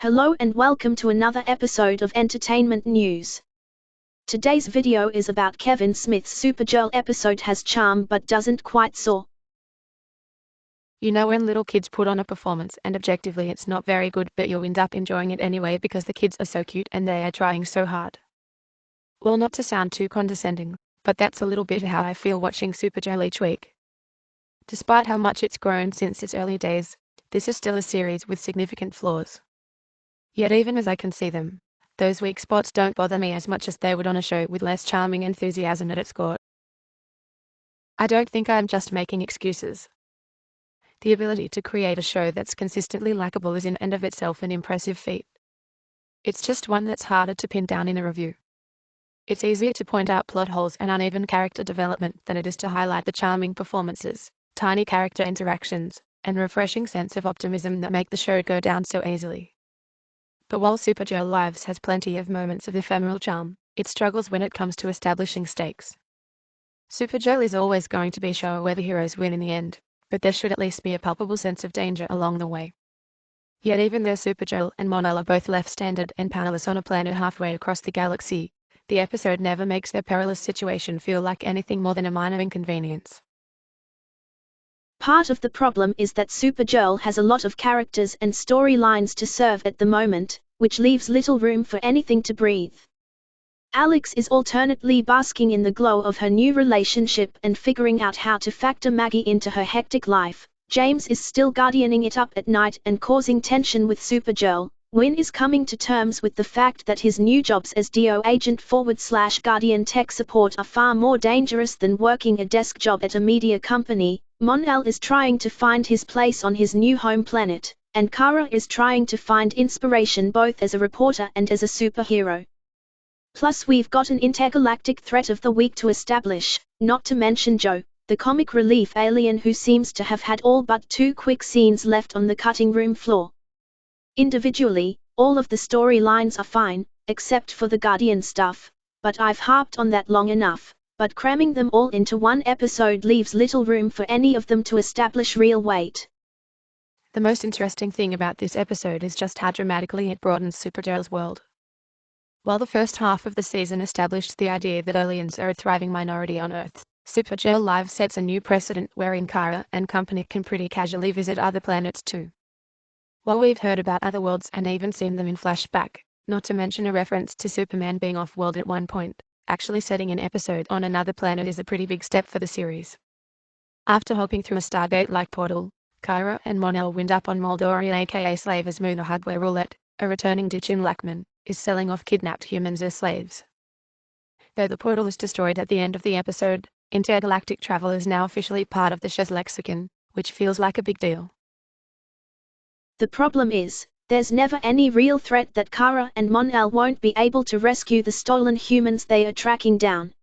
Hello and welcome to another episode of Entertainment News. Today's video is about Kevin Smith's Supergirl episode has charm but doesn't quite soar. You know when little kids put on a performance and objectively it's not very good but you'll end up enjoying it anyway because the kids are so cute and they are trying so hard. Well, not to sound too condescending, but that's a little bit how I feel watching Supergirl each week. Despite how much it's grown since its early days, this is still a series with significant flaws. Yet even as I can see them, those weak spots don't bother me as much as they would on a show with less charming enthusiasm at its core. I don't think I'm just making excuses. The ability to create a show that's consistently likable is in and of itself an impressive feat. It's just one that's harder to pin down in a review. It's easier to point out plot holes and uneven character development than it is to highlight the charming performances, tiny character interactions, and refreshing sense of optimism that make the show go down so easily. But while Supergirl Lives has plenty of moments of ephemeral charm, it struggles when it comes to establishing stakes. Supergirl is always going to be a show where the heroes win in the end, but there should at least be a palpable sense of danger along the way. Yet even though Supergirl and Mon-El are both left stranded and powerless on a planet halfway across the galaxy, the episode never makes their perilous situation feel like anything more than a minor inconvenience. Part of the problem is that Supergirl has a lot of characters and storylines to serve at the moment, which leaves little room for anything to breathe. Alex is alternately basking in the glow of her new relationship and figuring out how to factor Maggie into her hectic life. James is still guardianing it up at night and causing tension with Supergirl. Wynn is coming to terms with the fact that his new jobs as DO agent / Guardian tech support are far more dangerous than working a desk job at a media company. Mon-El is trying to find his place on his new home planet, and Kara is trying to find inspiration both as a reporter and as a superhero. Plus we've got an intergalactic threat of the week to establish, not to mention Joe, the comic relief alien who seems to have had all but 2 quick scenes left on the cutting room floor. Individually, all of the storylines are fine, except for the Guardian stuff, but I've harped on that long enough. But cramming them all into one episode leaves little room for any of them to establish real weight. The most interesting thing about this episode is just how dramatically it broadens Supergirl's world. While the first half of the season established the idea that aliens are a thriving minority on Earth, Supergirl Live sets a new precedent wherein Kara and company can pretty casually visit other planets too. While we've heard about other worlds and even seen them in flashback, not to mention a reference to Superman being off-world at one point, actually setting an episode on another planet is a pretty big step for the series. After hopping through a Stargate-like portal, Kara and Mon-El wind up on Moldorian aka Slavers Moon Hub where Roulette, a returning Ditchin Lackman, is selling off kidnapped humans as slaves. Though the portal is destroyed at the end of the episode, intergalactic travel is now officially part of the show's lexicon, which feels like a big deal. The problem is, there's never any real threat that Kara and Mon-El won't be able to rescue the stolen humans they are tracking down.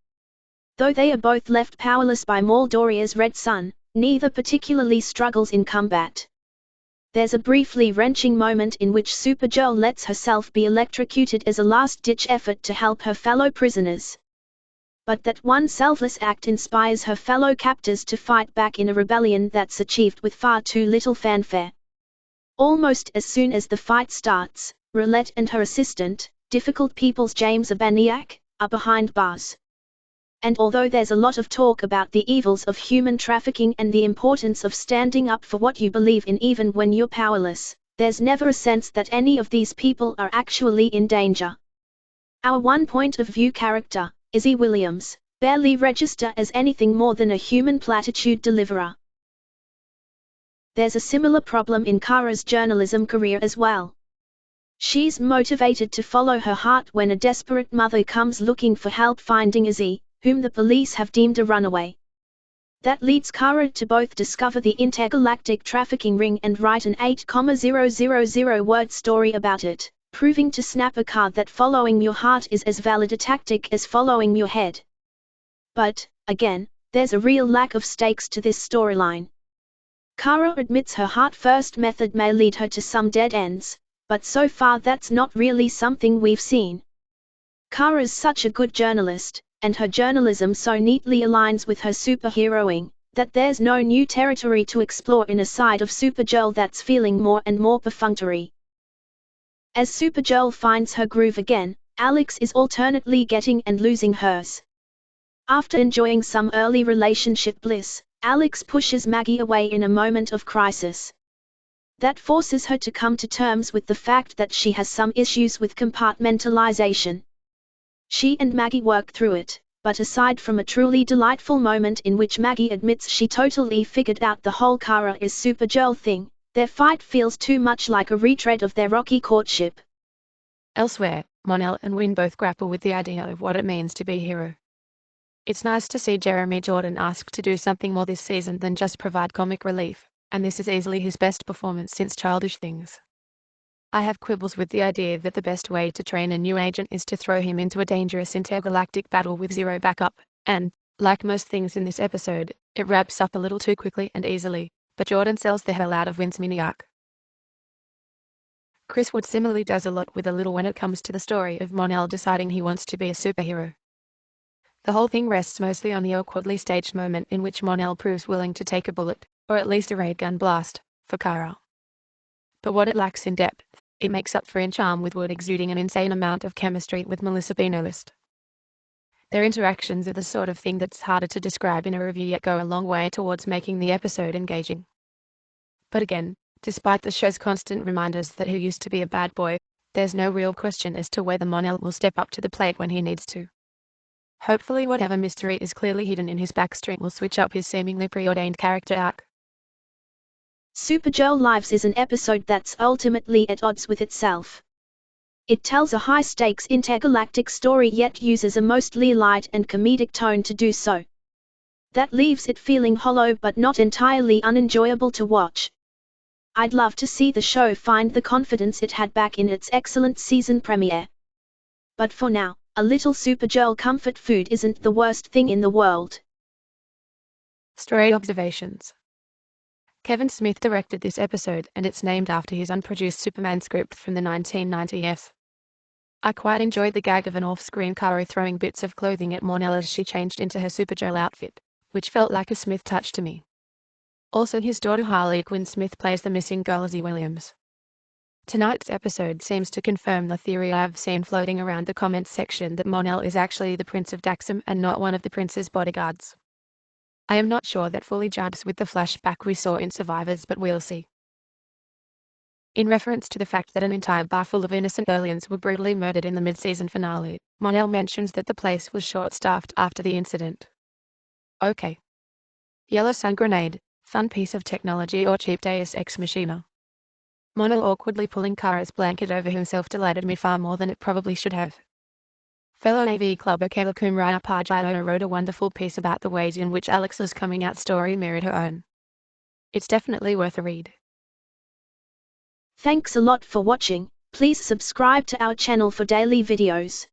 Though they are both left powerless by Moldoria's Red Sun, neither particularly struggles in combat. There's a briefly wrenching moment in which Supergirl lets herself be electrocuted as a last-ditch effort to help her fellow prisoners. But that one selfless act inspires her fellow captors to fight back in a rebellion that's achieved with far too little fanfare. Almost as soon as the fight starts, Roulette and her assistant, Difficult People's James Urbaniak, are behind bars. And although there's a lot of talk about the evils of human trafficking and the importance of standing up for what you believe in even when you're powerless, there's never a sense that any of these people are actually in danger. Our one point of view character, Izzy Williams, barely register as anything more than a human platitude deliverer. There's a similar problem in Kara's journalism career as well. She's motivated to follow her heart when a desperate mother comes looking for help finding Izzy, whom the police have deemed a runaway. That leads Kara to both discover the intergalactic trafficking ring and write an 8,000-word story about it, proving to snap a card that following your heart is as valid a tactic as following your head. But, again, there's a real lack of stakes to this storyline. Kara admits her heart-first method may lead her to some dead ends, but so far that's not really something we've seen. Kara's such a good journalist, and her journalism so neatly aligns with her superheroing, that there's no new territory to explore in a side of Supergirl that's feeling more and more perfunctory. As Supergirl finds her groove again, Alex is alternately getting and losing hers. After enjoying some early relationship bliss, Alex pushes Maggie away in a moment of crisis. That forces her to come to terms with the fact that she has some issues with compartmentalization. She and Maggie work through it, but aside from a truly delightful moment in which Maggie admits she totally figured out the whole Kara is Supergirl thing, their fight feels too much like a retread of their rocky courtship. Elsewhere, Mon-El and Win both grapple with the idea of what it means to be a hero. It's nice to see Jeremy Jordan asked to do something more this season than just provide comic relief, and this is easily his best performance since Childish Things. I have quibbles with the idea that the best way to train a new agent is to throw him into a dangerous intergalactic battle with zero backup, and, like most things in this episode, it wraps up a little too quickly and easily, but Jordan sells the hell out of Win's mini-arc. Chris Wood similarly does a lot with a little when it comes to the story of Mon-El deciding he wants to be a superhero. The whole thing rests mostly on the awkwardly staged moment in which Mon-El proves willing to take a bullet, or at least a ray gun blast, for Kara. But what it lacks in depth, it makes up for in charm, with Wood exuding an insane amount of chemistry with Melissa Benoist. Their interactions are the sort of thing that's harder to describe in a review yet go a long way towards making the episode engaging. But again, despite the show's constant reminders that he used to be a bad boy, there's no real question as to whether Mon-El will step up to the plate when he needs to. Hopefully whatever mystery is clearly hidden in his backstory will switch up his seemingly preordained character arc. Supergirl Lives is an episode that's ultimately at odds with itself. It tells a high-stakes intergalactic story yet uses a mostly light and comedic tone to do so. That leaves it feeling hollow but not entirely unenjoyable to watch. I'd love to see the show find the confidence it had back in its excellent season premiere. But for now, a little Supergirl comfort food isn't the worst thing in the world. Stray observations. Kevin Smith directed this episode, and it's named after his unproduced Superman script from the 1990s. I quite enjoyed the gag of an off-screen Kara throwing bits of clothing at Mon-El as she changed into her Supergirl outfit, which felt like a Smith touch to me. Also, his daughter Harley Quinn Smith plays the missing girl Lizzie Williams. Tonight's episode seems to confirm the theory I've seen floating around the comments section that Mon-El is actually the Prince of Daxam and not one of the Prince's bodyguards. I am not sure that fully jives with the flashback we saw in Survivors, but we'll see. In reference to the fact that an entire bar full of innocent aliens were brutally murdered in the mid-season finale, Mon-El mentions that the place was short-staffed after the incident. Okay. Yellow sun grenade, fun piece of technology or cheap deus ex machina. Mon-El awkwardly pulling Kara's blanket over himself delighted me far more than it probably should have. Fellow AV Clubber Kayla Kumraya Pajayana wrote a wonderful piece about the ways in which Alex's coming out story mirrored her own. It's definitely worth a read. Thanks a lot for watching. Please subscribe to our channel for daily videos.